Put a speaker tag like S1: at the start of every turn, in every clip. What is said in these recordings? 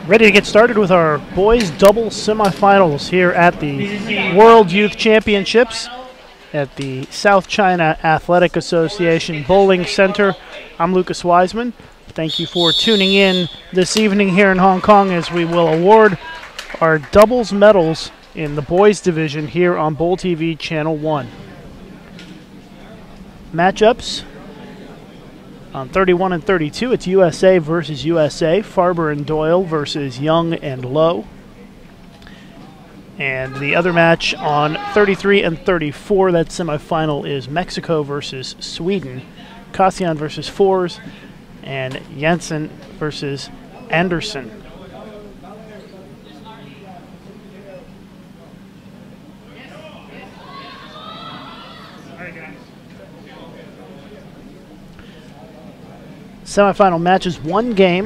S1: Ready to get started with our boys double semifinals here at the World Youth Championships at the South China Athletic Association Bowling Center. I'm Lucas Wiseman. Thank you for tuning in this evening here in Hong Kong as we will award our doubles medals in the boys division here on Bowl TV Channel 1. Matchups. On 31 and 32, it's USA versus USA, Farber and Doyle versus Young and Lowe. And the other match on 33 and 34, that semifinal is Mexico versus Sweden, Kassian versus Fors, and Jensen versus Anderson. Semifinal match is one game.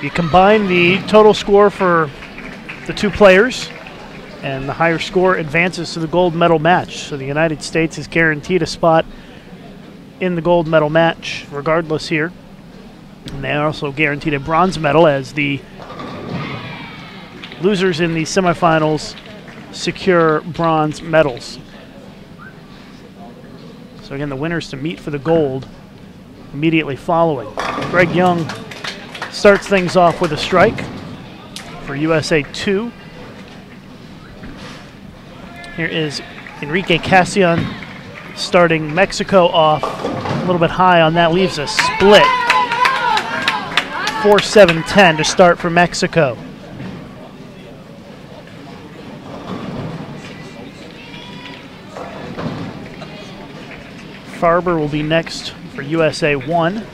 S1: You combine the total score for the two players, and the higher score advances to the gold medal match. So the United States is guaranteed a spot in the gold medal match regardless here. And they are also guaranteed a bronze medal as the losers in the semifinals secure bronze medals. So again, the winners to meet for the gold immediately following. Greg Young starts things off with a strike for USA 2. Here is Enrique Kassian starting Mexico off a little bit high on that, leaves a split. 4-7-10 to start for Mexico. Farber will be next for USA 1.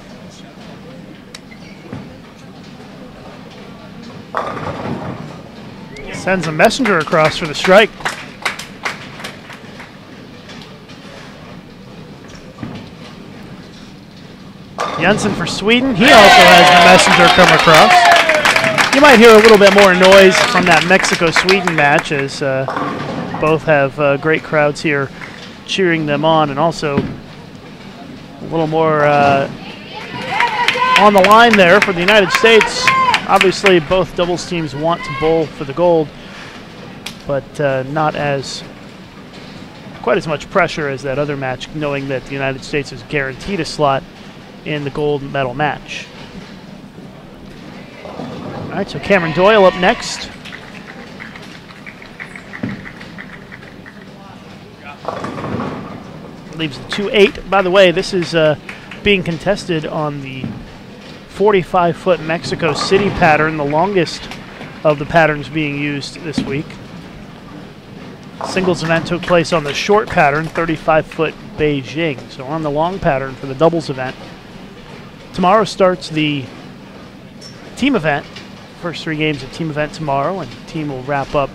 S1: Sends a messenger across for the strike. Jensen for Sweden. He also has the messenger come across. You might hear a little bit more noise from that Mexico-Sweden match as both have great crowds here cheering them on, and also a little more on the line there for the United States. Obviously, both doubles teams want to bowl for the gold, but not quite as much pressure as that other match, knowing that the United States is guaranteed a slot in the gold medal match. All right, so Cameron Doyle up next. Leaves the 2-8. By the way, this is being contested on the 45-foot Mexico City pattern, the longest of the patterns being used this week. Singles event took place on the short pattern, 35-foot Beijing. So on the long pattern for the doubles event. Tomorrow starts the team event. First three games of team event tomorrow, and the team will wrap up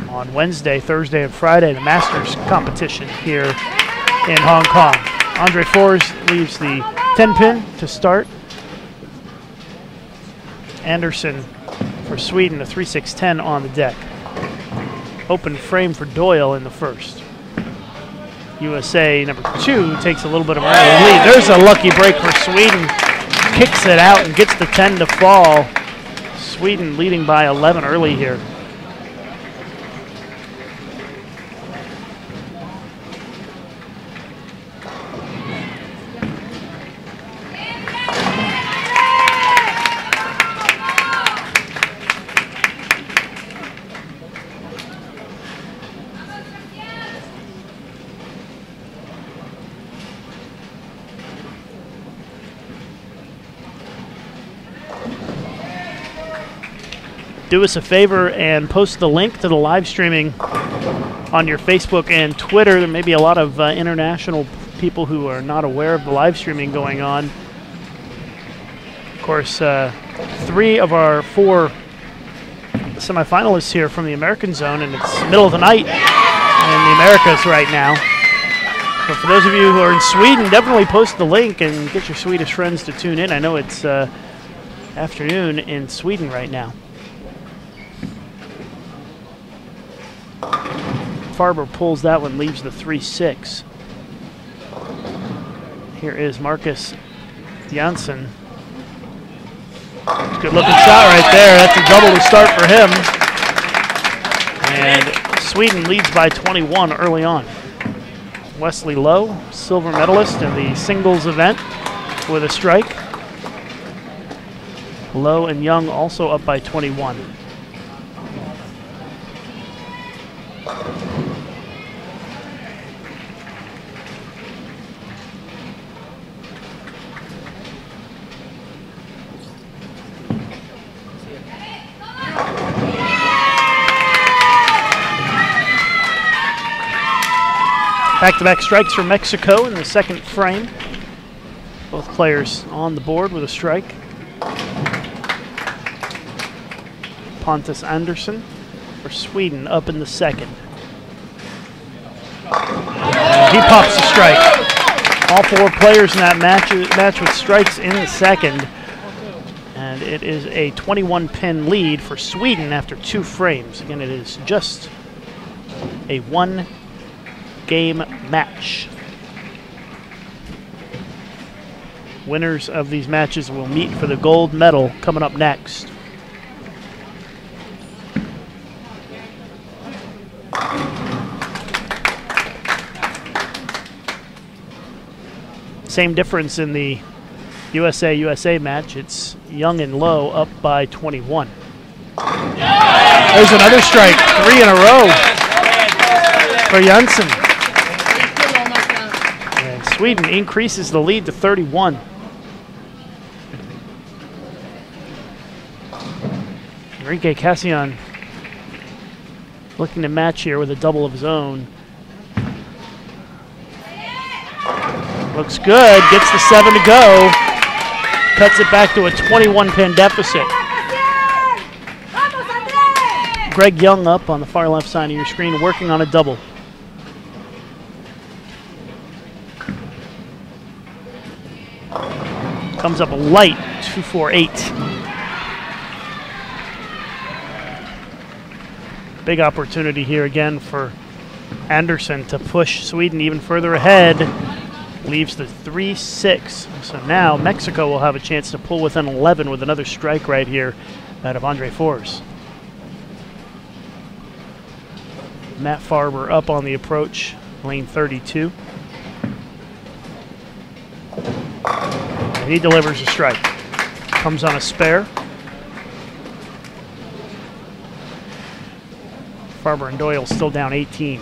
S1: on Wednesday, Thursday, and Friday, the Masters competition here in Hong Kong. Andre Fors leaves the 10-pin to start. Anderson for Sweden, a 3-6-10 on the deck. Open frame for Doyle in the first. USA number 2 takes a little bit of an early lead. There's a lucky break for Sweden. Kicks it out and gets the 10 to fall. Sweden leading by 11 early here. Do us a favor and post the link to the live streaming on your Facebook and Twitter. There may be a lot of international people who are not aware of the live streaming going on. Of course, 3 of our 4 semifinalists here from the American zone, and it's middle of the night in the Americas right now. But for those of you who are in Sweden, definitely post the link and get your Swedish friends to tune in. I know it's afternoon in Sweden right now. Farber pulls that one, leaves the 3-6. Here is Marcus Janssen Good looking shot right there. That's a double to start for him. And Sweden leads by 21 early on. Wesley Lowe, silver medalist in the singles event with a strike. Lowe and Young also up by 21. Back-to-back strikes for Mexico in the second frame. Both players on the board with a strike. Pontus Andersson for Sweden up in the second. And he pops the strike. All four players in that match with strikes in the second. And it is a 21-pin lead for Sweden after 2 frames. Again, it is just a one-game match. Winners of these matches will meet for the gold medal coming up next. Same difference in the USA match. It's Young and Lowe up by 21. There's another strike, 3 in a row for Janssen. And Sweden increases the lead to 31. Enrique Cassian looking to match here with a double of his own. Looks good, gets the 7 to go. Cuts it back to a 21-pin deficit. Greg Young up on the far left side of your screen, working on a double. Comes up light, 2-4-8. Big opportunity here again for Andersson to push Sweden even further ahead. Leaves the 3-6. So now Mexico will have a chance to pull within 11 with another strike right here out of Andre Force. Matt Farber up on the approach, lane 32. And he delivers a strike. Comes on a spare. Farber and Doyle still down 18.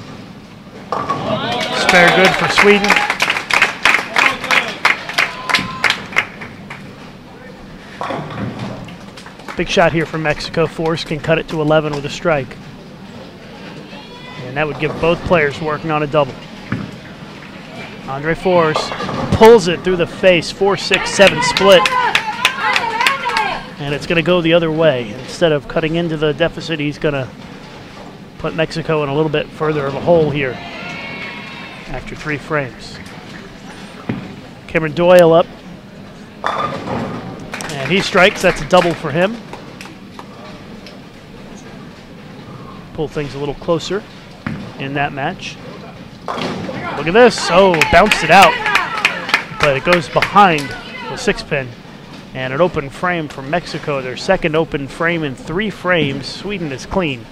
S1: Spare good for Sweden. Big shot here from Mexico. Force can cut it to 11 with a strike. And that would give both players working on a double. Andre Force pulls it through the face, 4-6-7 split. And it's going to go the other way. Instead of cutting into the deficit, he's going to put Mexico in a little bit further of a hole here after 3 frames. Cameron Doyle up. And he strikes. That's a double for him. Pull things a little closer in that match. Look at this. Oh, bounced it out. But it goes behind the 6-pin. And an open frame for Mexico. Their second open frame in 3 frames. Sweden is clean.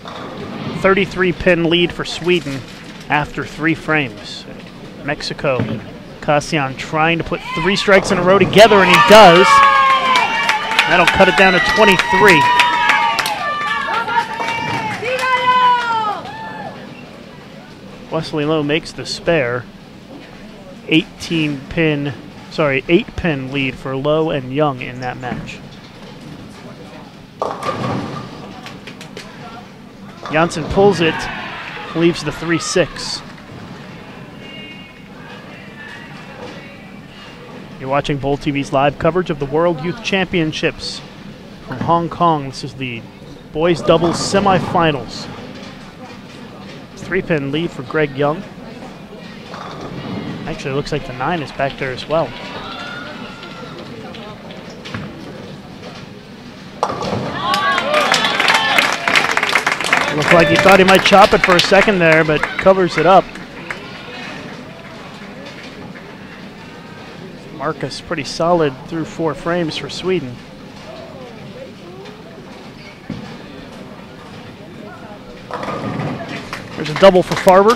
S1: A 33-pin lead for Sweden after 3 frames. Mexico, Cassian trying to put 3 strikes in a row together, and he does. That'll cut it down to 23. Wesley Lowe makes the spare. 8-pin lead for Lowe and Young in that match. Janssen pulls it, leaves the 3-6. You're watching Bowl TV's live coverage of the World Youth Championships from Hong Kong. This is the boys doubles semifinals. 3-pin lead for Greg Young. Actually, it looks like the 9 is back there as well. Looked like he thought he might chop it for a second there, but covers it up. Marcus pretty solid through 4 frames for Sweden. There's a double for Farber.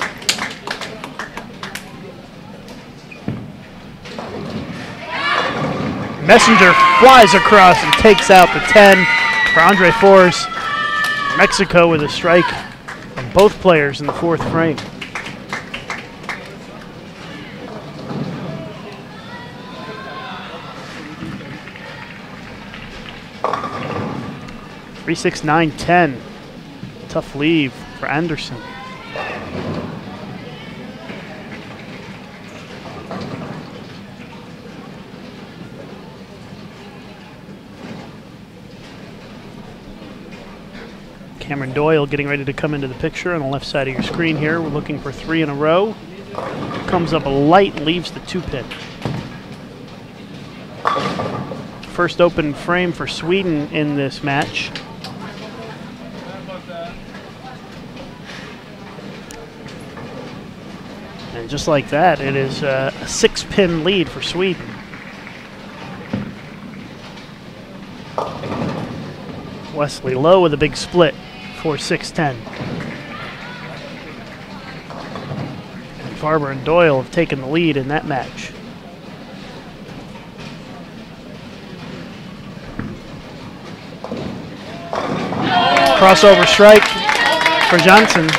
S1: Messenger flies across and takes out the 10 for Andre Force. Mexico with a strike from both players in the 4th frame. Three, 6, 9, 10. Tough leave for Anderson. Cameron Doyle getting ready to come into the picture on the left side of your screen here. We're looking for 3 in a row. Comes up light and leaves the 2-pin. First open frame for Sweden in this match. And just like that, it is a 6-pin lead for Sweden. Wesley Lowe with a big split. 4-6-10. And Farber and Doyle have taken the lead in that match. Crossover strike for Johnson.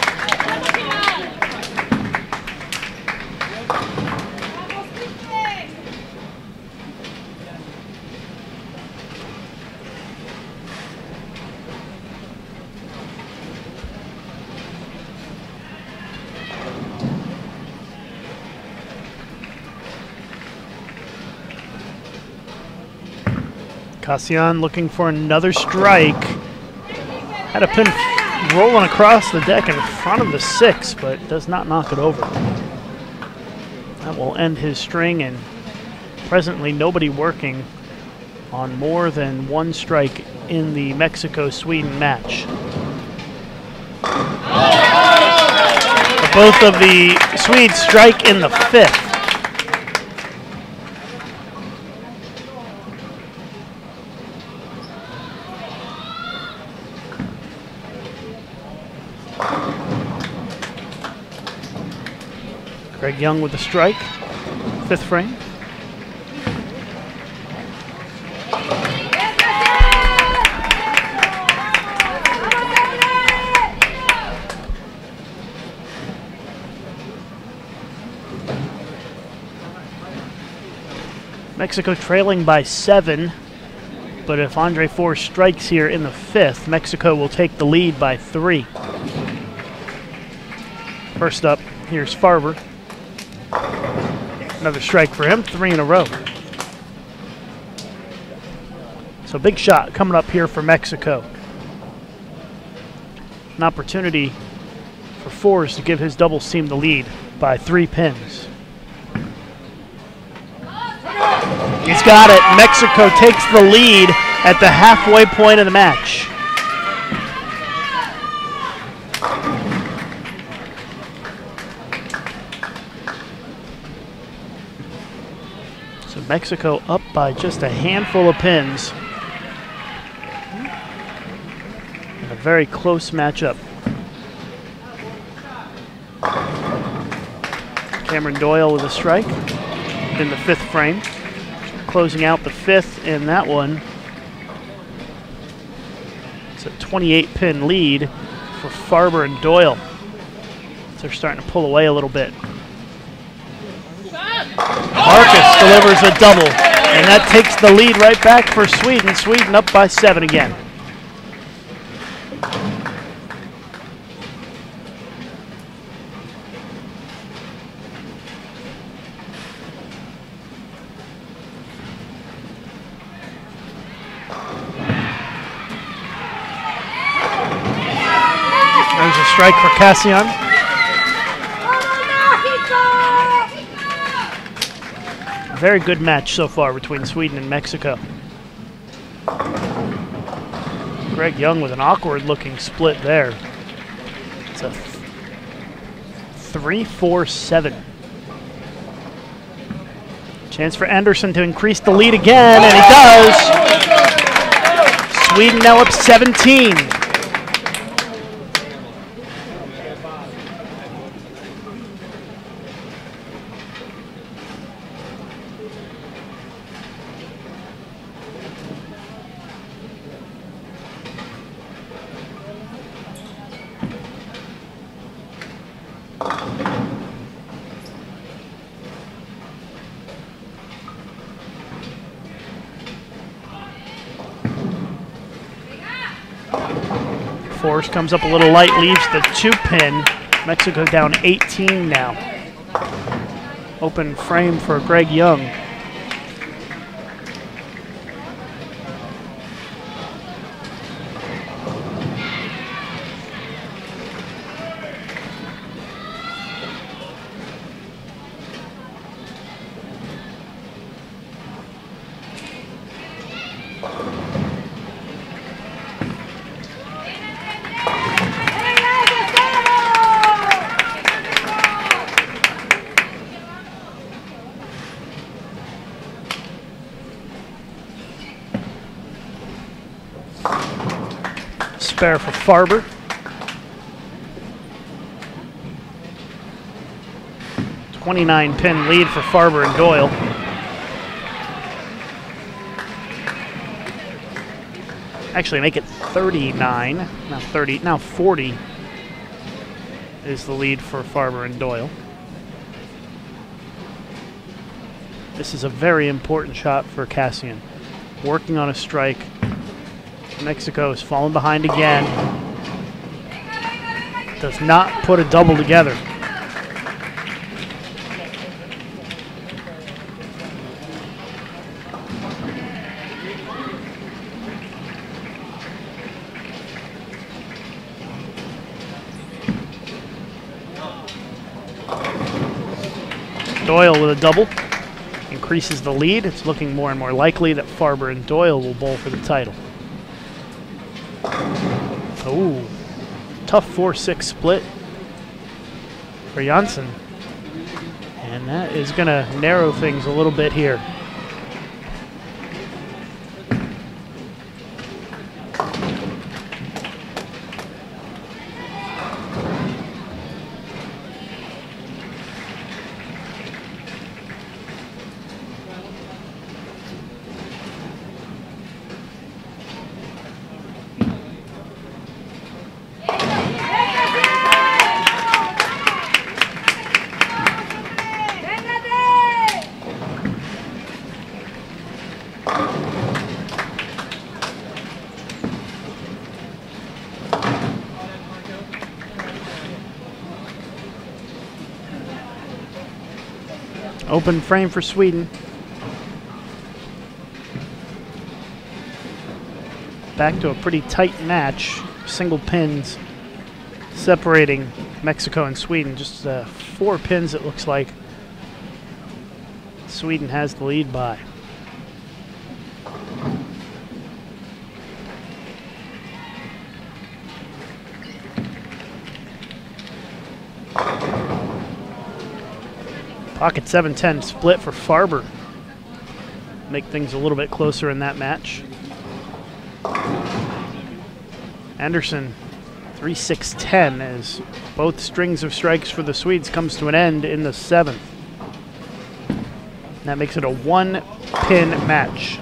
S1: Cassian looking for another strike. Had a pin rolling across the deck in front of the 6, but does not knock it over. That will end his string, and presently nobody working on more than 1 strike in the Mexico-Sweden match. Both of the Swedes strike in the 5th. Greg Young with the strike, 5th frame. Mexico trailing by 7, but if Andre Force strikes here in the 5th, Mexico will take the lead by 3. First up, here's Farber. Another strike for him, 3 in a row. So big shot coming up here for Mexico. An opportunity for Force to give his doubles team the lead by 3 pins. He's got it. Mexico takes the lead at the halfway point of the match. So Mexico up by just a handful of pins. In a very close matchup. Cameron Doyle with a strike in the 5th frame. Closing out the 5th in that one. It's a 28-pin lead for Farber and Doyle. So they're starting to pull away a little bit. Marcus delivers a double, and that takes the lead right back for Sweden. Sweden up by 7 again. There's a strike for Cassian. very good match so far between Sweden and Mexico. Greg Young with an awkward-looking split there. It's a 3-4-7. Chance for Anderson to increase the lead again, and he does. Sweden now up 17. Force comes up a little light, leaves the 2-pin. Mexico down 18 now. Open frame for Greg Young. Spare for Farber. .29-pin lead for Farber and Doyle. Actually, make it 39. Now 30. Now 40 is the lead for Farber and Doyle. This is a very important shot for Cassian. Working on a strike. Mexico has fallen behind again. Does not put a double together. Doyle with a double. Increases the lead. It's looking more and more likely that Farber and Doyle will bowl for the title. Oh, tough 4-6 split for Janssen. And that is going to narrow things a little bit here. Open frame for Sweden. Back to a pretty tight match. Single pins separating Mexico and Sweden. Just 4 pins, it looks like. Sweden has the lead by. Pocket 7-10 split for Farber. Make things a little bit closer in that match. Anderson 3-6-10 as both strings of strikes for the Swedes comes to an end in the 7th. That makes it a 1-pin match.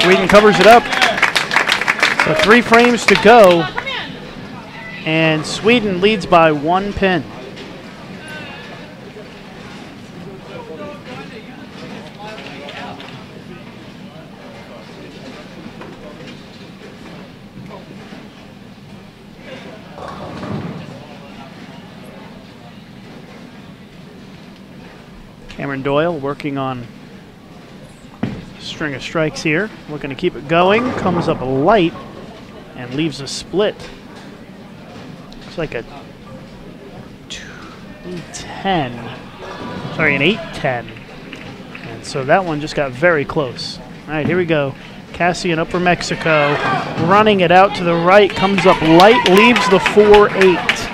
S1: Sweden covers it up. So 3 frames to go. And Sweden leads by 1 pin. and Doyle working on a string of strikes here. Looking to keep it going. Comes up light and leaves a split. Looks like a 2-10. Sorry, an 8-10. And so that one just got very close. All right, here we go. Cassian Upper Mexico, running it out to the right, comes up light, leaves the 4-8.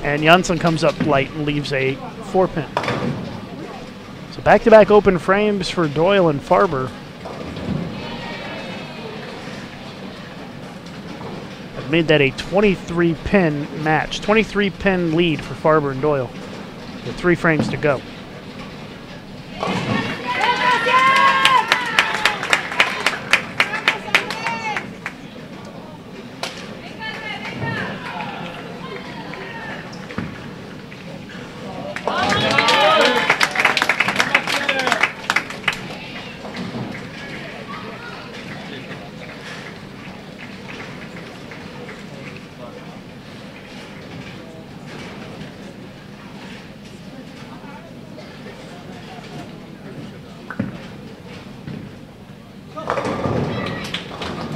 S1: And Janssen comes up light and leaves a 4-pin. So back-to-back open frames for Doyle and Farber. Made that a 23-pin match, 23-pin lead for Farber and Doyle with 3 frames to go.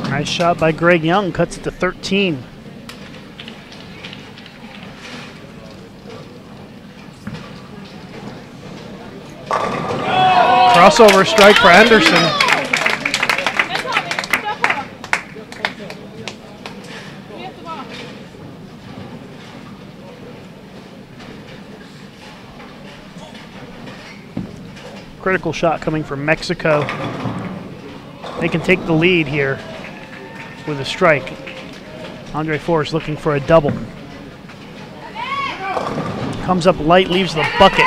S1: Nice shot by Greg Young, cuts it to 13. Crossover strike for Anderson. Critical shot coming from Mexico. They can take the lead here with a strike. Andre Forrest looking for a double. Comes up light, leaves the bucket.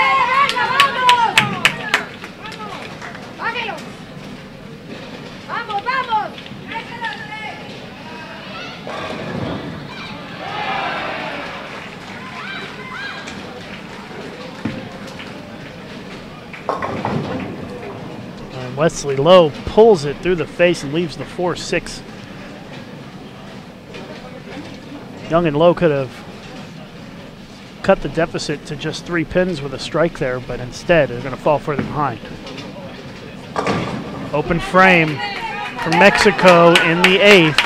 S1: And Wesley Lowe pulls it through the face and leaves the 4-6. Young and Lowe could have cut the deficit to just 3 pins with a strike there, but instead they're going to fall further behind. Open frame for Mexico in the 8th,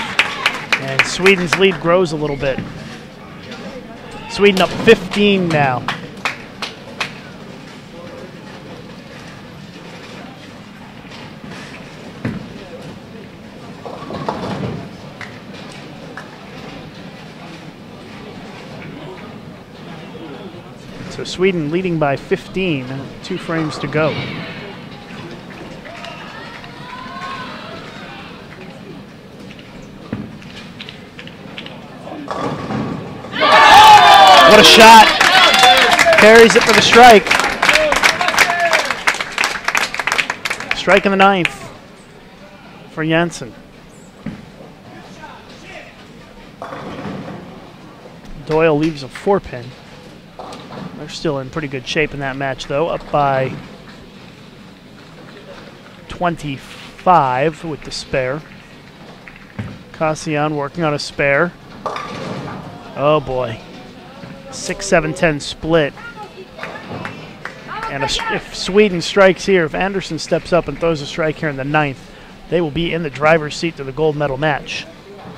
S1: and Sweden's lead grows a little bit. Sweden up 15 now. So Sweden leading by 15, 2 frames to go. What a shot. Carries it for the strike. Strike in the 9th for Janssen. Doyle leaves a 4-pin. They're still in pretty good shape in that match, though, up by 25 with the spare. Cassian working on a spare. Oh, boy. 6-7-10 split. And if Sweden strikes here, if Anderson steps up and throws a strike here in the 9th, they will be in the driver's seat to the gold medal match.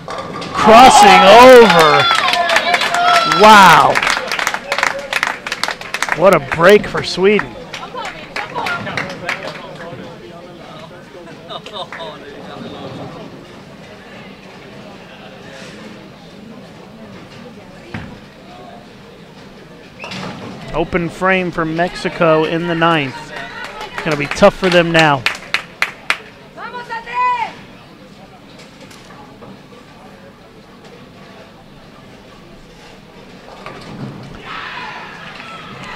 S1: Crossing over. Wow. What a break for Sweden. Open frame for Mexico in the 9th. It's going to be tough for them now.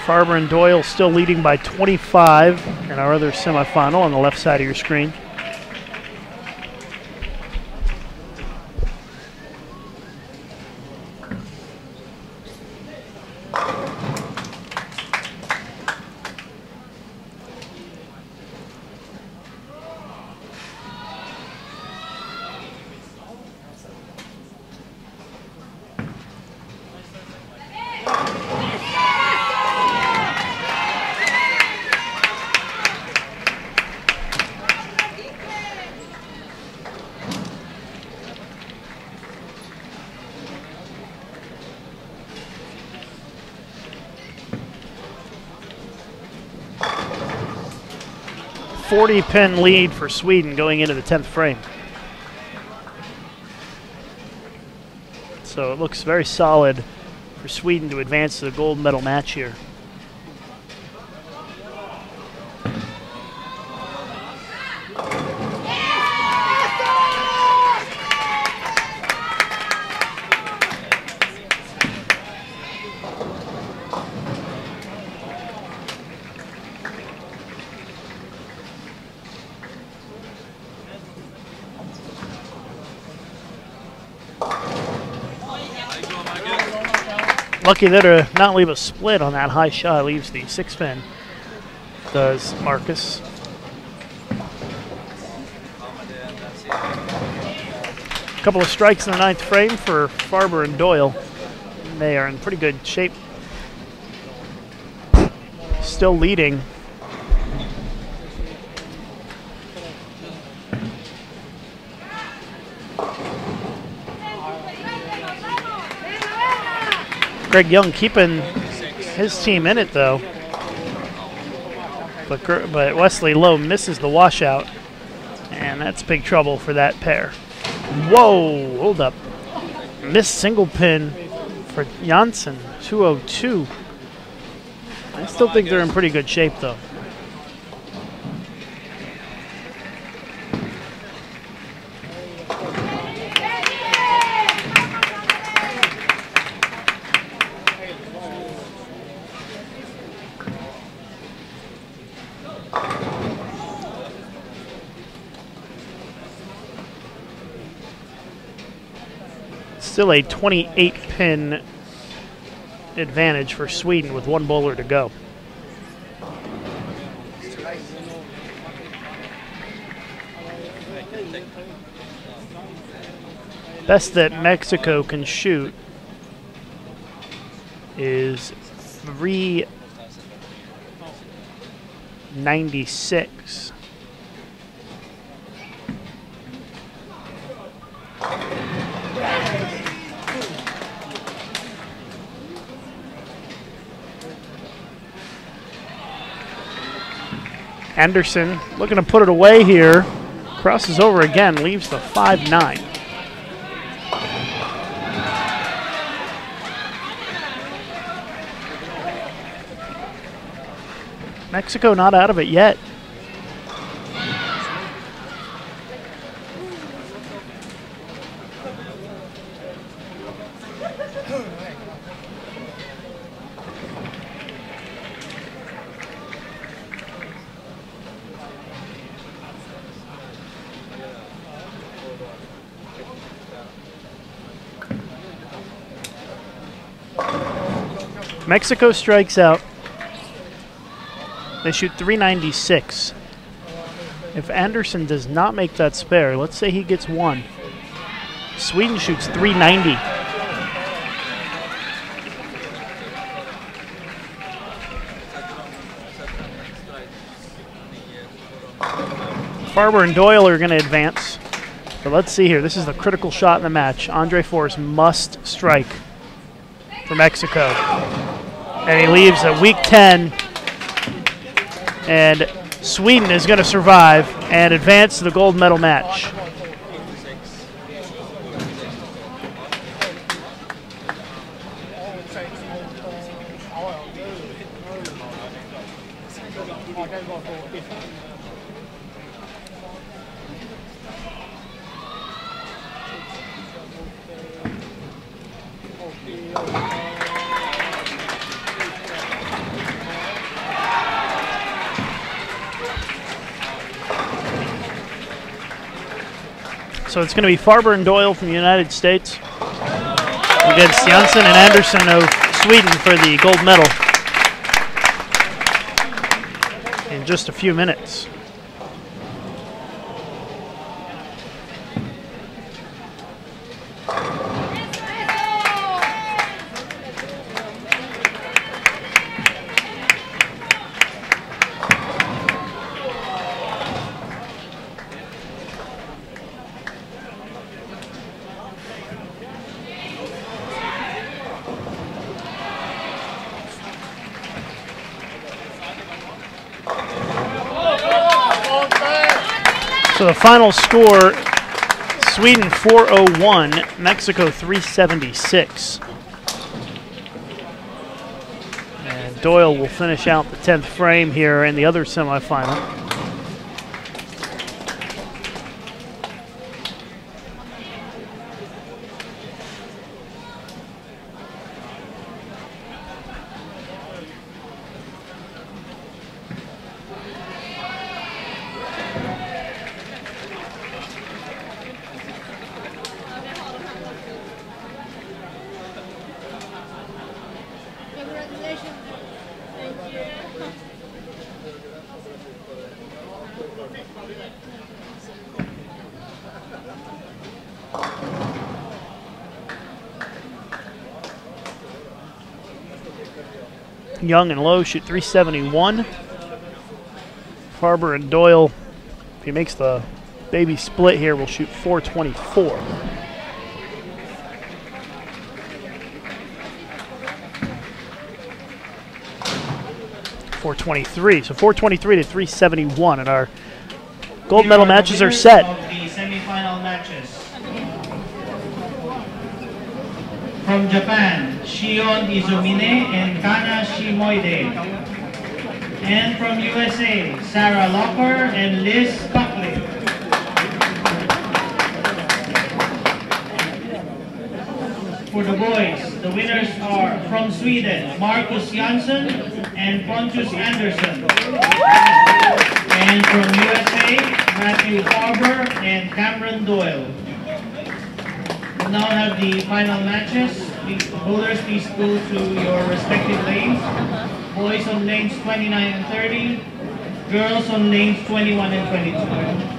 S1: Farber and Doyle still leading by 25 in our other semifinal on the left side of your screen. 40-pin lead for Sweden going into the 10th frame. So it looks very solid for Sweden to advance to the gold medal match here. Lucky there to not leave a split on that high shot. Leaves the 6-pin. Does Marcus. A couple of strikes in the 9th frame for Farber and Doyle. They are in pretty good shape. Still leading. Greg Young keeping his team in it, though. But Wesley Lowe misses the washout, and that's big trouble for that pair. Whoa, hold up. Missed single pin for Janssen, 202. I still think they're in pretty good shape, though. Still a 28-pin advantage for Sweden with one bowler to go. Best that Mexico can shoot is 396. Anderson looking to put it away here. Crosses over again, leaves the 5-9. Mexico not out of it yet. Mexico strikes out. They shoot 396. If Anderson does not make that spare, let's say he gets one, Sweden shoots 390. Farber and Doyle are going to advance. But let's see here. This is the critical shot in the match. Andre Forrest must strike for Mexico. And he leaves a weak 10. And Sweden is going to survive and advance to the gold medal match. So it's going to be Farber and Doyle from the United States against Janssen and Anderson of Sweden for the gold medal in just a few minutes. So the final score, Sweden 401, Mexico 376. And Doyle will finish out the 10th frame here in the other semifinal. Young and Lowe shoot 371. Farber and Doyle, if he makes the baby split here, will shoot 424. .423, so 423 to 371, and our gold medal matches are set.
S2: Of the semifinal matches. From Japan, Shion Izumine and Kana Shimoide. And from USA, Sarah Locker and Liz Buckley. For the boys, the winners are from Sweden, Marcus Jansson and Pontus Andersson. And from USA, Matthew Farber and Cameron Doyle. We now have the final matches. Bowlers, please go to your respective lanes. Boys on lanes 29 and 30. Girls on lanes 21 and 22.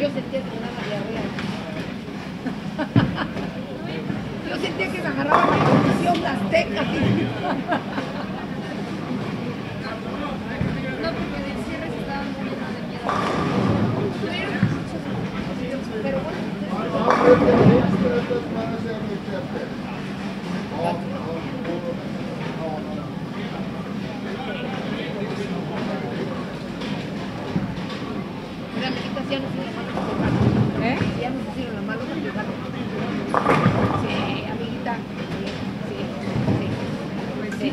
S3: Yo sentía que me daba diarrea. Yo sentía que me agarraba la condición de azteca.
S4: No, porque de cierre se estaban muriendo de miedo.
S3: Pero bueno. Las amiguitas ya no hicieron la mano con llegar. Ya no hicieron la mano con llegar. Sí, amiguita. Sí.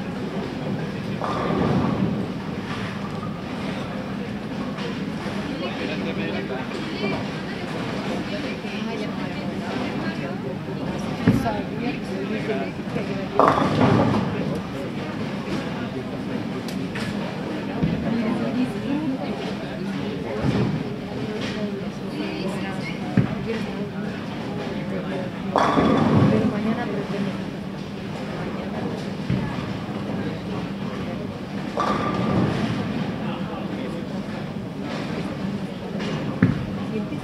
S3: Pero mañana pretendo. ¿Sientes?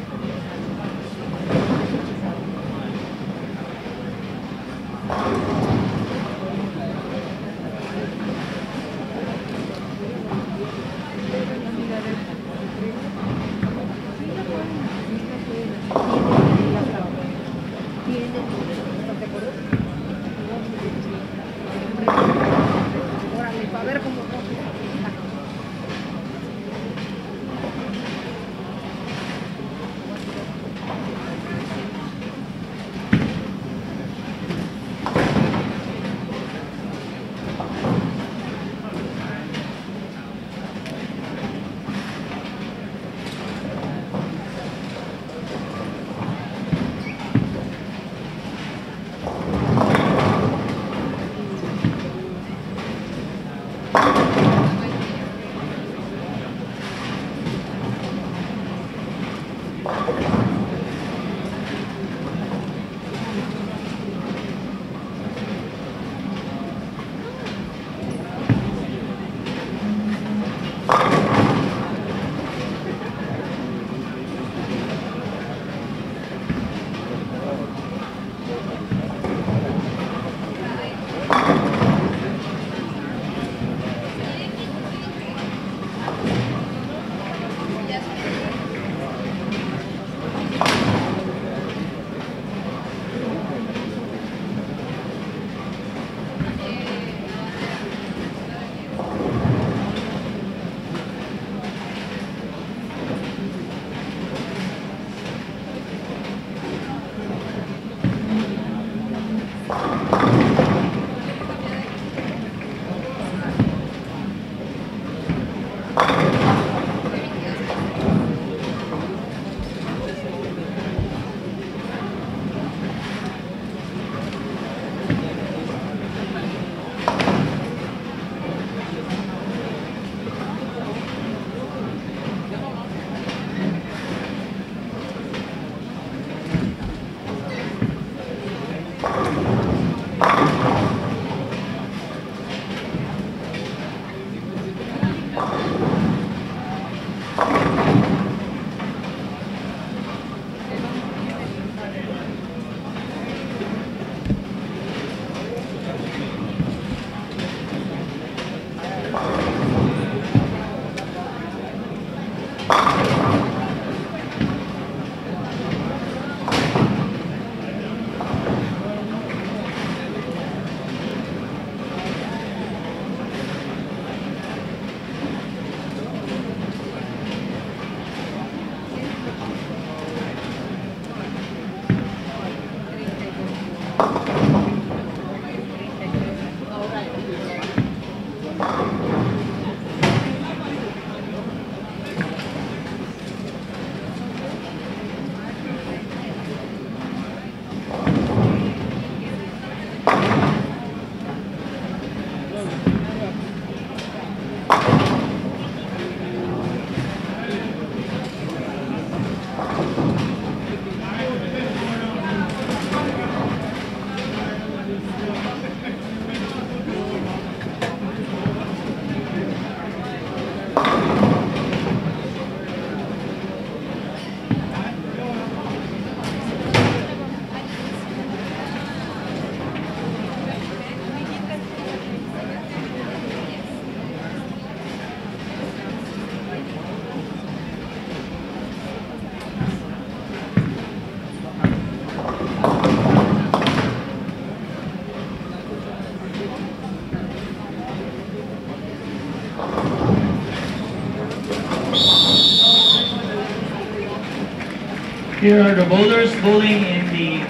S2: Here are the bowlers bowling in the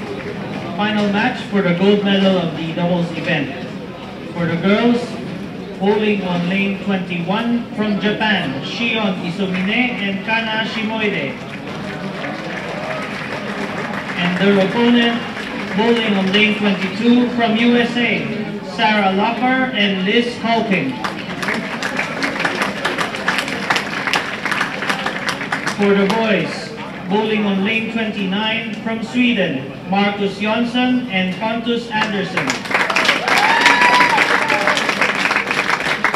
S2: final match for the gold medal of the doubles event. For the girls, bowling on lane 21 from Japan, Shion Isomine and Kana Shimoide. And their opponent, bowling on lane 22 from USA, Sarah Locker and Liz Hawking. For the boys, bowling on lane 29 from Sweden, Marcus Jonsson and Pontus Andersson.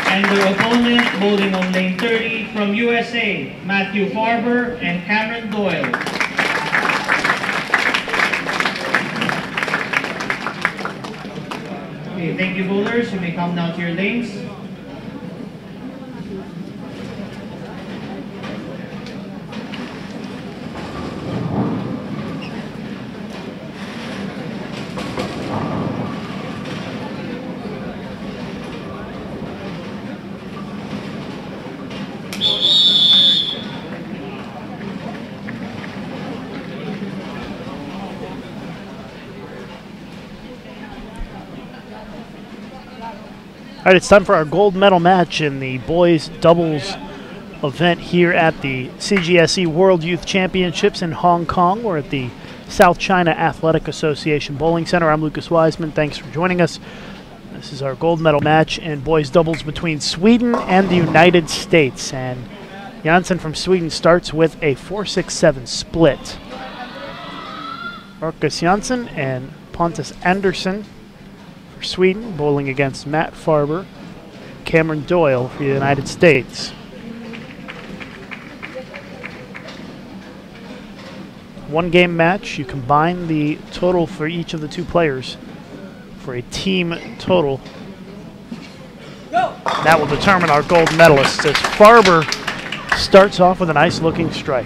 S2: And their opponent, bowling on lane 30 from USA, Matthew Farber and Cameron Doyle. Okay, thank you bowlers. You may come now to your lanes.
S1: All right, it's time for our gold medal match in the boys doubles event here at the CGSE World Youth Championships in Hong Kong. We're at the South China Athletic Association Bowling Center. I'm Lucas Wiseman. Thanks for joining us. This is our gold medal match in boys doubles between Sweden and the United States. And Janssen from Sweden starts with a 4-6-7 split. Marcus Janssen and Pontus Andersson for Sweden, bowling against Matt Farber, Cameron Doyle for the United States. One-game match. You combine the total for each of the two players for a team total. That will determine our gold medalists as Farber starts off with a nice-looking strike.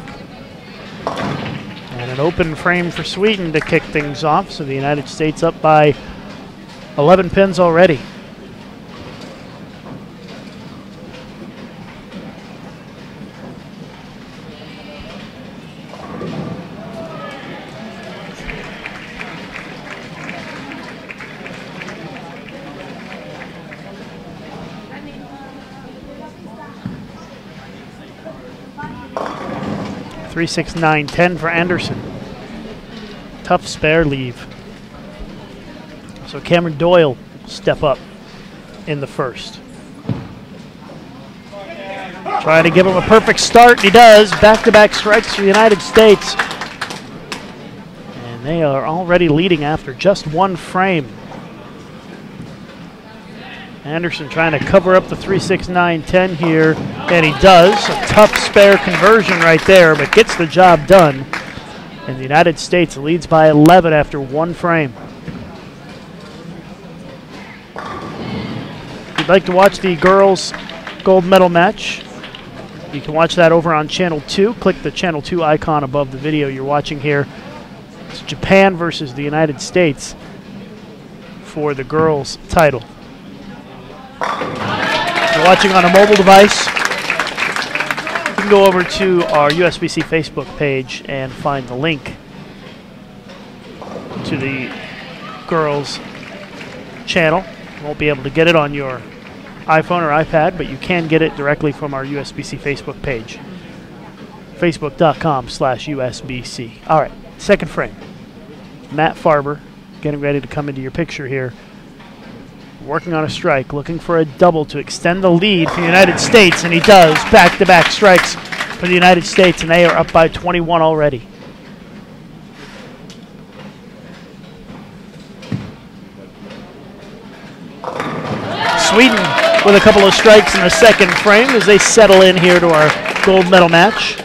S1: And an open frame for Sweden to kick things off, so the United States up by 11 pins already. Three, 6, 9, 10 for Anderson. Tough spare leave. So Cameron Doyle will step up in the first. Trying to give him a perfect start, and he does. Back-to-back strikes for the United States. And they are already leading after just one frame. Anderson trying to cover up the 3, 6, 9, 10 here, and he does. A tough spare conversion right there, but gets the job done. And the United States leads by 11 after one frame. If you'd like to watch the girls' gold medal match, you can watch that over on Channel 2. Click the Channel 2 icon above the video you're watching here. It's Japan versus the United States for the girls' title. If you're watching on a mobile device, you can go over to our USBC Facebook page and find the link to the girls' channel. You won't be able to get it on your iPhone or iPad, but you can get it directly from our USBC Facebook page. Facebook.com/USBC. All right, second frame. Matt Farber getting ready to come into your picture here. Working on a strike, looking for a double to extend the lead for the United States, and he does. Back-to-back strikes for the United States, and they are up by 21 already. Sweden with a couple of strikes in the second frame as they settle in here to our gold medal match.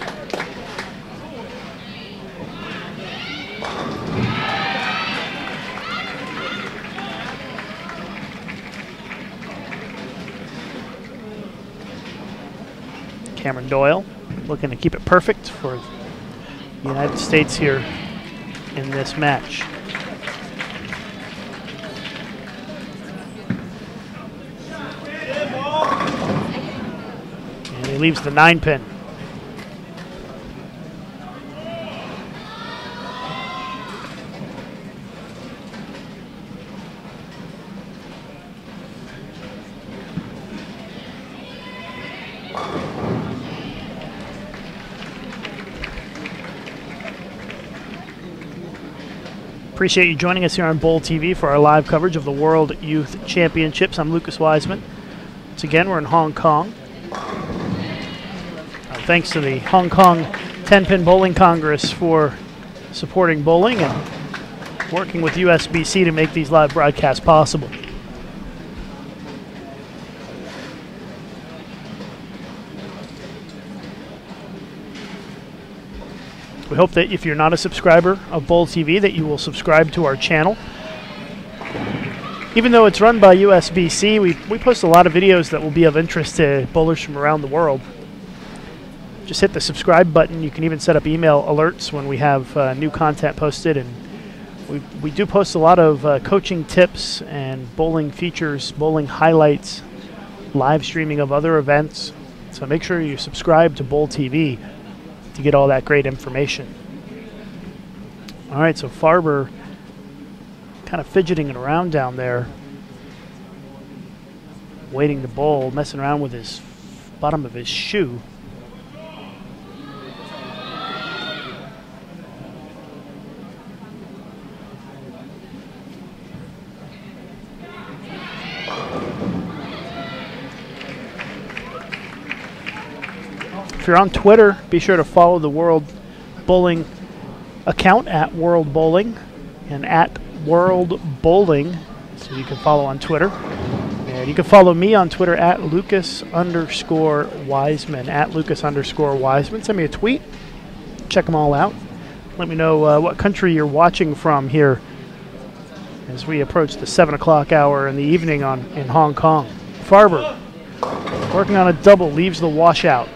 S1: Cameron Doyle looking to keep it perfect for the United States here in this match. And he leaves the 9-pin. Appreciate you joining us here on Bowl TV for our live coverage of the World Youth Championships. I'm Lucas Wiseman. Once again, we're in Hong Kong. Thanks to the Hong Kong 10-Pin Bowling Congress for supporting bowling and working with USBC to make these live broadcasts possible. We hope that if you're not a subscriber of Bowl TV that you will subscribe to our channel. Even though it's run by USBC, we post a lot of videos that will be of interest to bowlers from around the world. Just hit the subscribe button. You can even set up email alerts when we have new content posted. And we do post a lot of coaching tips and bowling features, bowling highlights, live streaming of other events. So make sure you subscribe to Bowl TV to get all that great information. All right, so Farber kind of fidgeting it around down there, waiting to bowl, messing around with his bottom of his shoe. If you're on Twitter, be sure to follow the World Bowling account at World Bowling and at World Bowling, so you can follow on Twitter. And you can follow me on Twitter at Lucas_Wiseman, at Lucas_Wiseman. Send me a tweet. Check them all out. Let me know what country you're watching from here as we approach the 7 o'clock hour in the evening in Hong Kong. Farber working on a double, leaves the washout.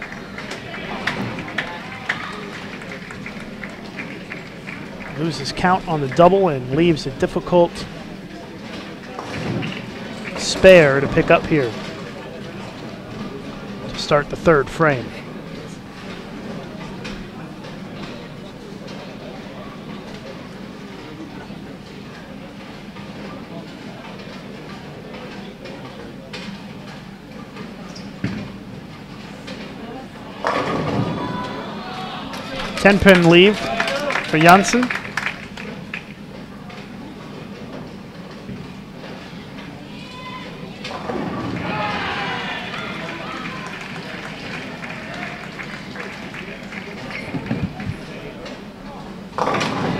S1: Loses count on the double and leaves a difficult spare to pick up here to start the third frame. Ten-pin leave for Janssen.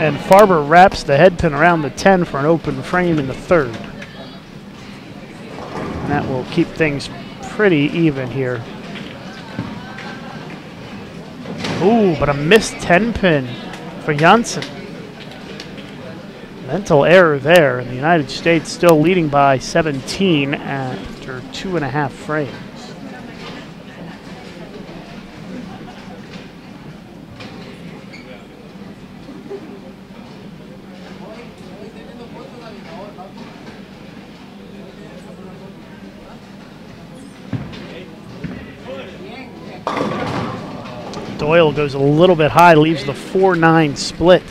S1: And Farber wraps the head pin around the 10 for an open frame in the third. And that will keep things pretty even here. Ooh, but a missed 10 pin for Janssen. Mental error there, and the United States still leading by 17 after 2.5 frames. Doyle goes a little bit high, leaves the 4-9 split.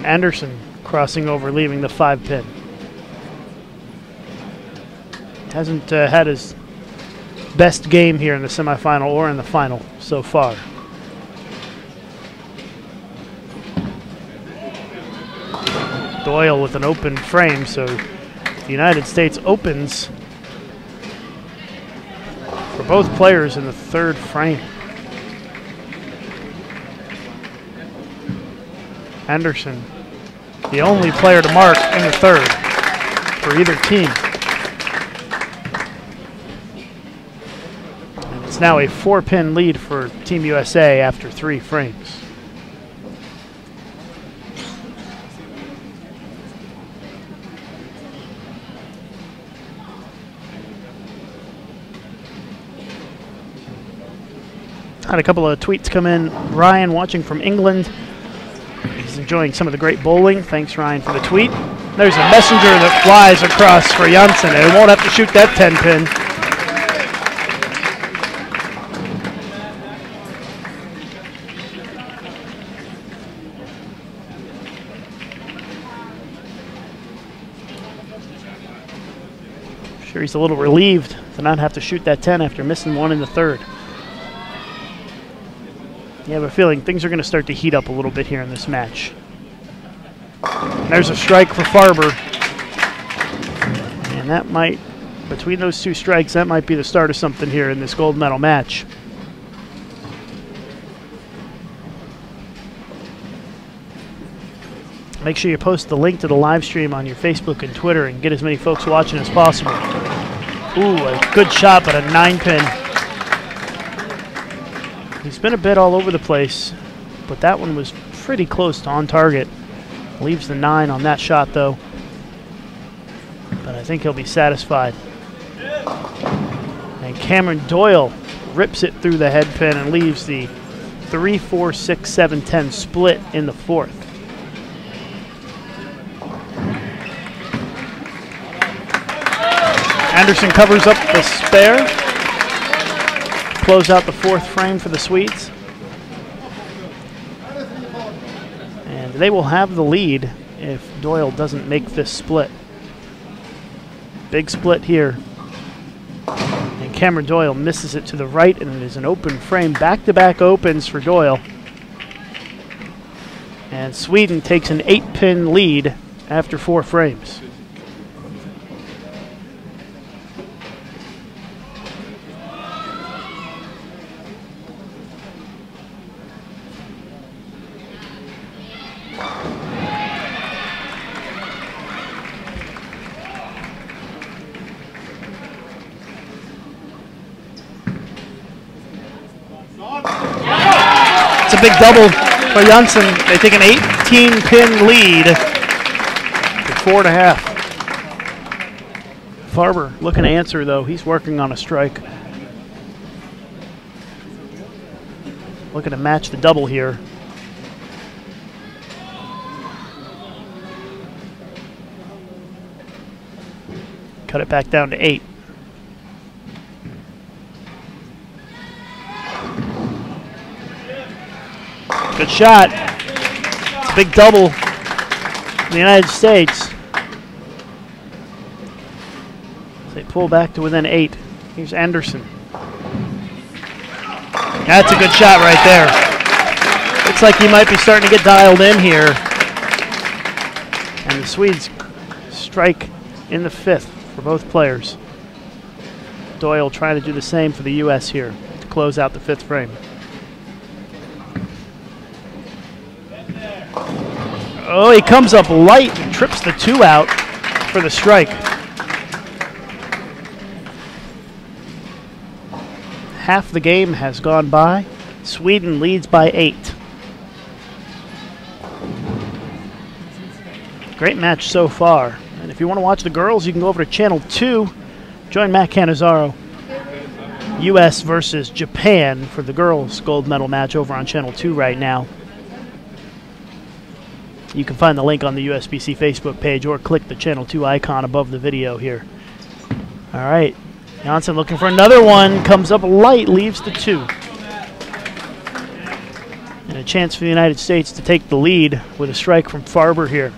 S1: Anderson crossing over, leaving the 5 pin. Hasn't had his best game here in the semifinal or in the final so far. Doyle with an open frame, so the United States opens for both players in the third frame. Anderson, the only player to mark in the third for either team. And it's now a 4-pin lead for Team USA after 3 frames. Had a couple of tweets come in. Ryan watching from England. He's enjoying some of the great bowling. Thanks, Ryan, for the tweet. There's a messenger that flies across for Janssen, and he won't have to shoot that 10 pin. Sure, he's a little relieved to not have to shoot that 10 after missing one in the third. You have a feeling things are going to start to heat up a little bit here in this match. And there's a strike for Farber. And that might, between those 2 strikes, that might be the start of something here in this gold medal match. Make sure you post the link to the live stream on your Facebook and Twitter and get as many folks watching as possible. Ooh, a good shot, but a 9-pin. He's been a bit all over the place, but that one was pretty close to on target. Leaves the 9 on that shot, though. But I think he'll be satisfied. And Cameron Doyle rips it through the head pin and leaves the 3, 4, 6, 7, 10 split in the fourth. Anderson covers up the spare. Close out the fourth frame for the Swedes. And they will have the lead if Doyle doesn't make this split. Big split here. And Cameron Doyle misses it to the right, and it is an open frame. Back-to-back opens for Doyle. And Sweden takes an 8-pin lead after 4 frames. It's a big double for Janssen. They take an 18-pin lead to 4.5. Farber looking to answer, though. He's working on a strike. Looking to match the double here. Cut it back down to 8. Good shot. It's a big double in the United States. They pull back to within 8. Here's Anderson. That's a good shot right there. Looks like he might be starting to get dialed in here. And the Swedes strike in the 5th for both players. Doyle trying to do the same for the U.S. here to close out the 5th frame. Oh, he comes up light and trips the 2 out for the strike. Half the game has gone by. Sweden leads by 8. Great match so far. And if you want to watch the girls, you can go over to Channel 2. Join Matt Cannizzaro. U.S. versus Japan for the girls' gold medal match over on Channel 2 right now. You can find the link on the USBC Facebook page or click the Channel 2 icon above the video here. All right. Janssen looking for another one. Comes up light, leaves the 2. And a chance for the United States to take the lead with a strike from Farber here.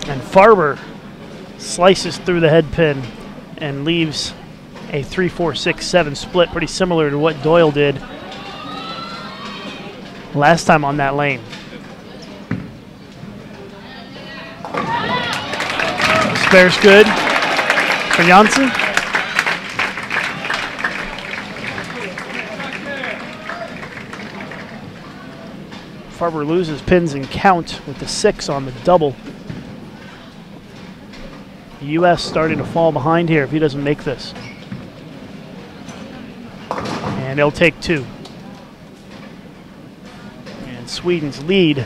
S1: And Farber slices through the head pin and leaves a 3-4-6-7 split, pretty similar to what Doyle did last time on that lane. Spare's good for Janssen. Farber loses pins and count with the 6 on the double. The U.S. starting to fall behind here if he doesn't make this. And he'll take 2. And Sweden's lead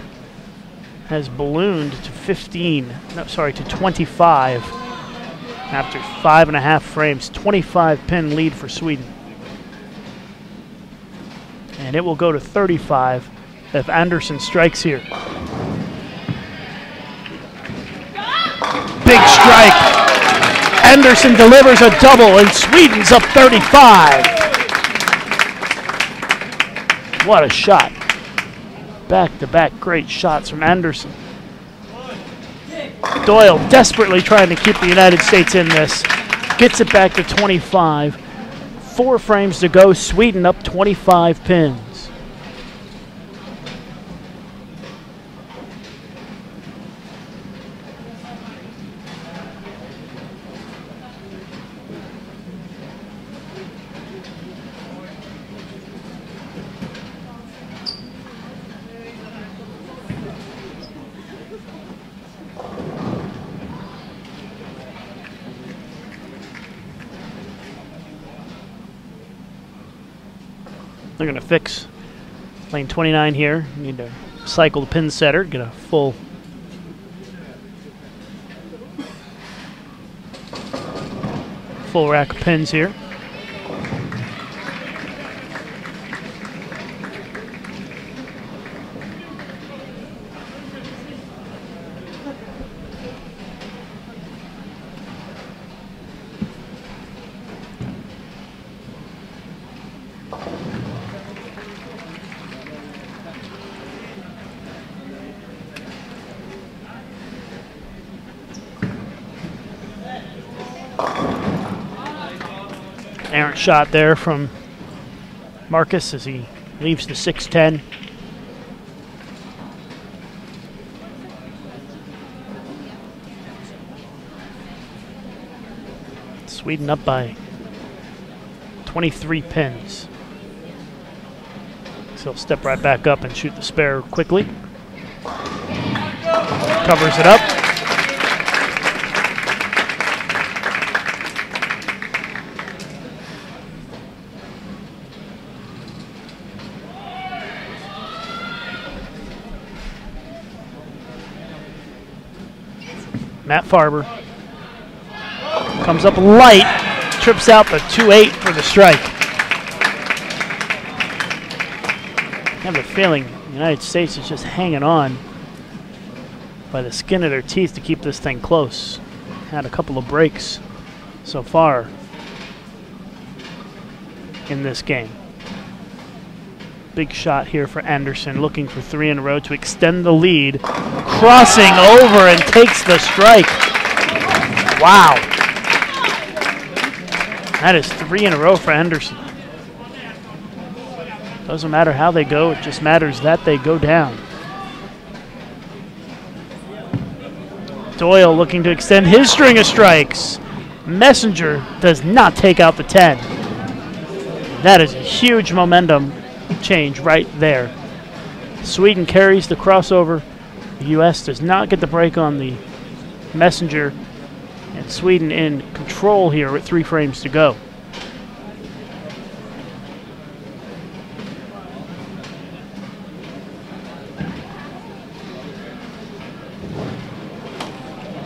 S1: has ballooned to 25 after 5.5 frames. 25-pin lead for Sweden. And it will go to 35 if Anderson strikes here. Big strike. Anderson delivers a double, and Sweden's up 35. What a shot. Back-to-back great shots from Anderson. Doyle desperately trying to keep the United States in this. Gets it back to 25. 4 frames to go. Sweden up 25 pins. They're going to fix lane 29 here. You need to cycle the pin setter, get a full rack of pins here. Smart shot there from Marcus as he leaves the 6-10. Sweden up by 23 pins. So he'll step right back up and shoot the spare quickly. Covers it up. Matt Farber comes up light, trips out the 2-8 for the strike. I have a feeling the United States is just hanging on by the skin of their teeth to keep this thing close. Had a couple of breaks so far in this game. Big shot here for Anderson, looking for 3 in a row to extend the lead. Crossing over and takes the strike. Wow. That is 3 in a row for Anderson. Doesn't matter how they go, it just matters that they go down. Doyle looking to extend his string of strikes. Messenger does not take out the 10. That is a huge momentum change right there. Sweden carries the crossover. The U.S. does not get the break on the Messenger. And Sweden in control here with 3 frames to go.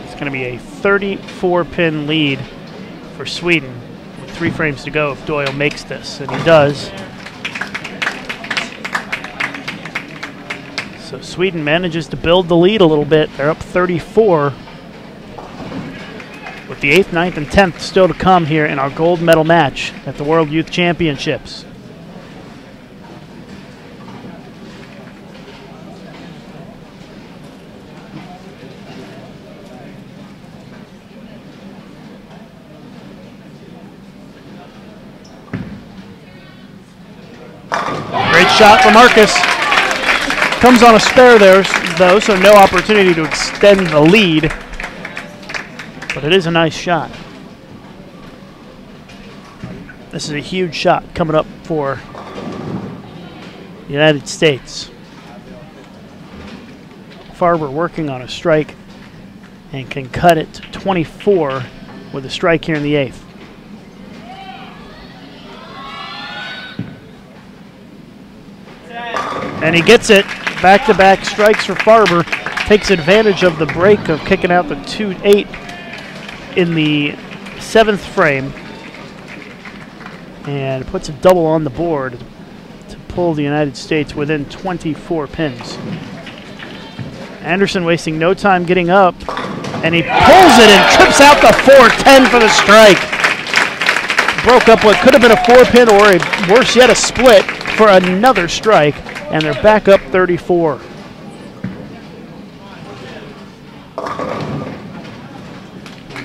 S1: It's going to be a 34-pin lead for Sweden with 3 frames to go if Doyle makes this, and he does. So Sweden manages to build the lead a little bit. They're up 34. With the 8th, 9th, and 10th still to come here in our gold medal match at the World Youth Championships. Great shot for Marcus. Comes on a spare there, though, so no opportunity to extend the lead. But it is a nice shot. This is a huge shot coming up for the United States. Farber working on a strike and can cut it to 24 with a strike here in the 8th. And he gets it. Back-to-back strikes for Farber. Takes advantage of the break of kicking out the 2-8 in the 7th frame and puts a double on the board to pull the United States within 24 pins. Anderson wasting no time getting up, and he pulls it and trips out the 4-10 for the strike. Broke up what could have been a 4-pin or, worse yet, a split for another strike, and they're back up 34.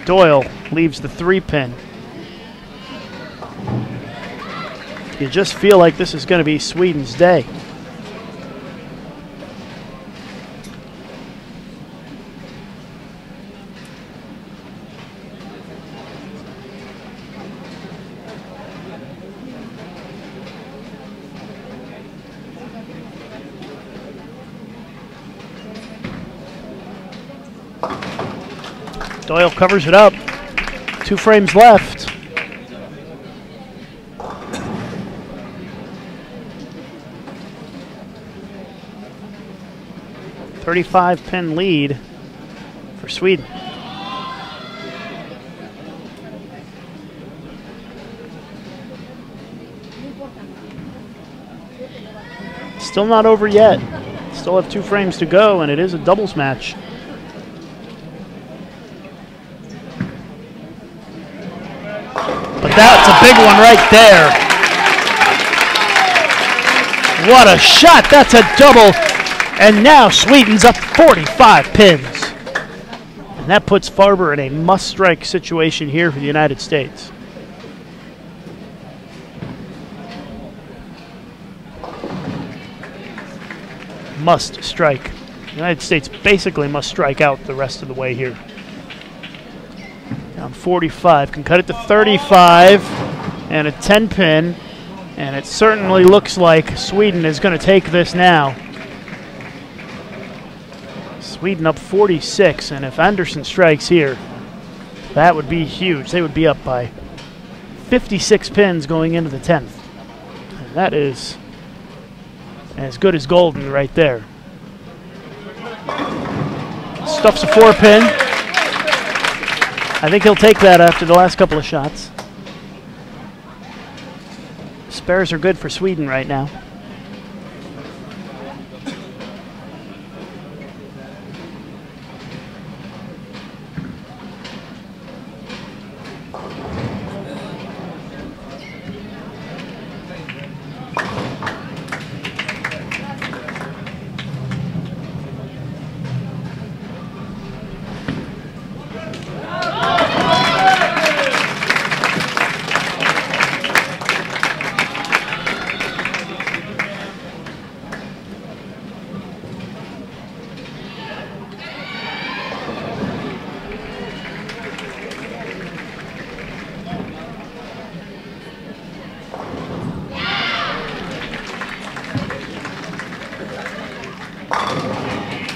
S1: Doyle leaves the 3-pin. You just feel like this is going to be Sweden's day. Doyle covers it up. 2 frames left. .35-pin lead for Sweden. Still not over yet. Still have 2 frames to go, and it is a doubles match. But that's a big one right there. What a shot. That's a double. And now Sweden's up 45 pins. And that puts Farber in a must-strike situation here for the United States. must strike. The United States basically must strike out the rest of the way here. Down 45, can cut it to 35, and a 10-pin, and it certainly looks like Sweden is going to take this now. Sweden up 46, and if Anderson strikes here, that would be huge. They would be up by 56 pins going into the 10th. And that is as good as golden right there. Stuffs a 4-pin. I think he'll take that after the last couple of shots. Spares are good for Sweden right now.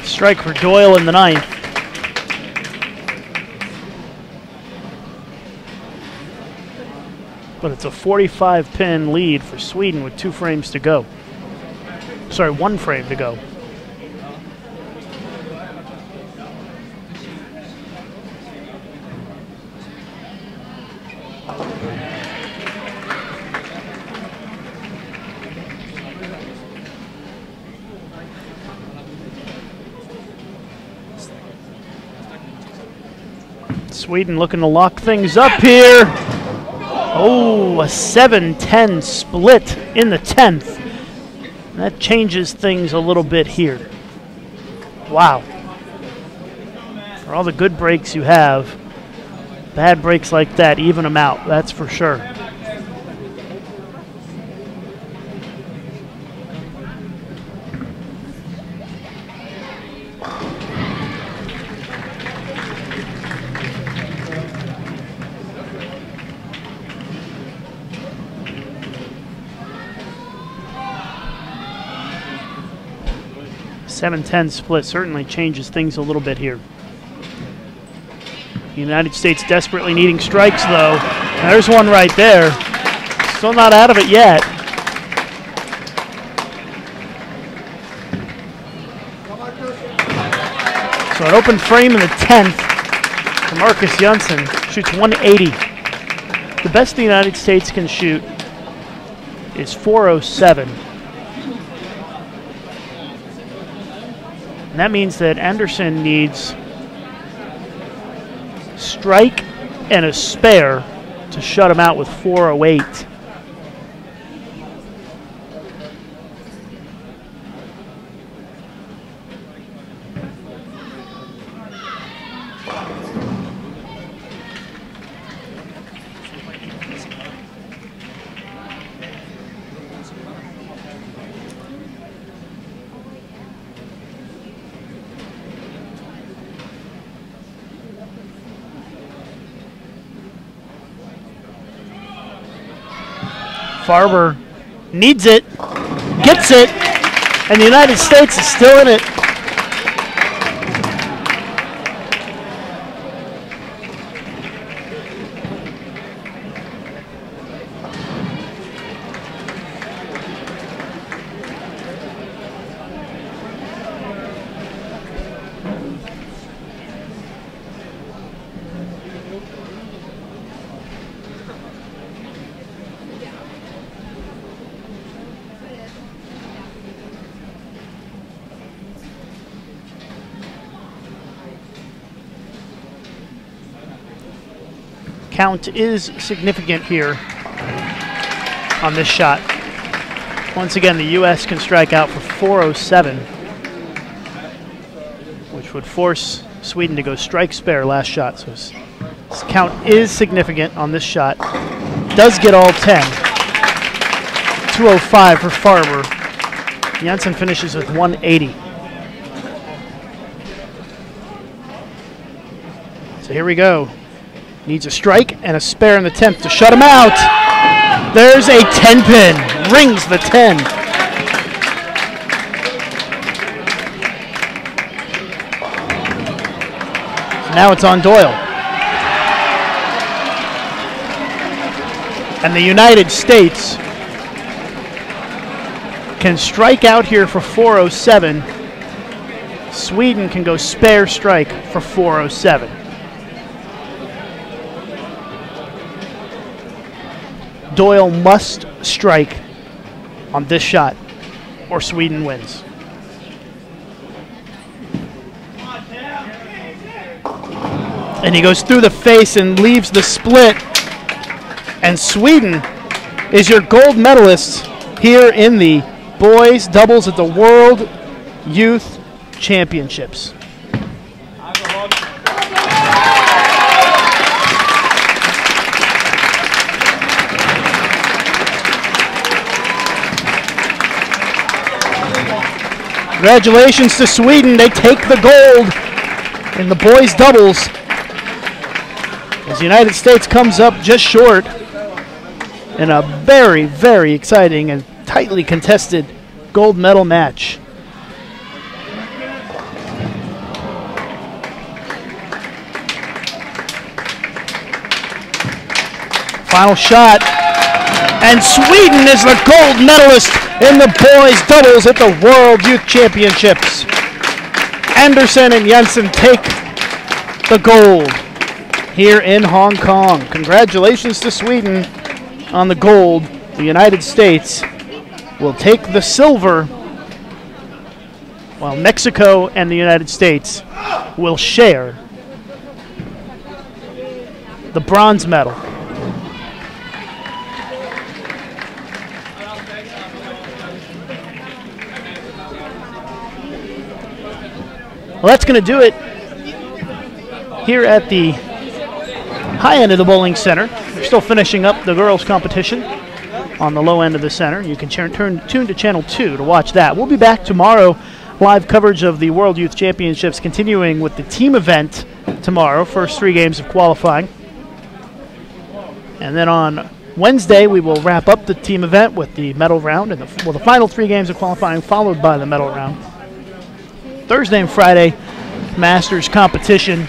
S1: Strike for Doyle in the 9th. But it's a 45-pin lead for Sweden with 2 frames to go. Sorry, 1 frame to go. Sweden looking to lock things up here. Oh, a 7-10 split in the 10th. That changes things a little bit here. Wow. For all the good breaks you have, bad breaks like that even them out, that's for sure. A 7-10 split certainly changes things a little bit here. The United States desperately needing strikes, though. There's one right there. Still not out of it yet. So an open frame in the 10th for Marcus Janssen. Shoots 180. The best the United States can shoot is 407. And that means that Anderson needs strike and a spare to shut him out with 408. Farber needs it, gets it, and the United States is still in it. Count is significant here on this shot. Once again, the U.S. can strike out for 407, which would force Sweden to go strike spare last shot. So this count is significant on this shot. Does get all 10. 205 for Farber. Janssen finishes with 180. So here we go. Needs a strike and a spare in the 10th to shut him out. There's a 10-pin. Rings the 10. So now it's on Doyle. And the United States can strike out here for 407. Sweden can go spare strike for 407. Doyle must strike on this shot or Sweden wins. And he goes through the face and leaves the split. And Sweden is your gold medalist here in the boys doubles at the World Youth Championships. Congratulations to Sweden. They take the gold in the boys doubles as the United States comes up just short in a very, very exciting and tightly contested gold medal match. Final shot, and Sweden is the gold medalist in the boys doubles at the World Youth Championships. Anderson and Jensen take the gold here in Hong Kong. Congratulations to Sweden on the gold. The United States will take the silver, while Mexico and the United States will share the bronze medal. Well, that's going to do it here at the high end of the bowling center. We're still finishing up the girls' competition on the low end of the center. You can tune to Channel 2 to watch that. We'll be back tomorrow, live coverage of the World Youth Championships, continuing with the team event tomorrow, first 3 games of qualifying. And then on Wednesday, we will wrap up the team event with the medal round, and the final 3 games of qualifying followed by the medal round. Thursday and Friday, Masters competition.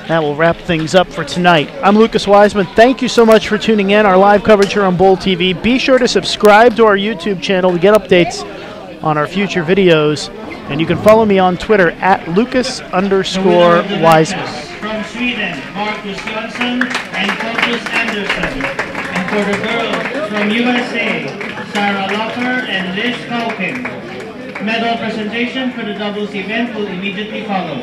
S1: That will wrap things up for tonight. I'm Lucas Wiseman. Thank you so much for tuning in. Our live coverage here on Bowl TV. Be sure to subscribe to our YouTube channel to get updates on our future videos. And you can follow me on Twitter at Lucas_Wiseman.
S2: From Sweden, Marcus Jönsson and Pontus Andersson. And for the girls from USA, Sarah Locker and Liz Falcon. Medal presentation for the doubles event will immediately follow.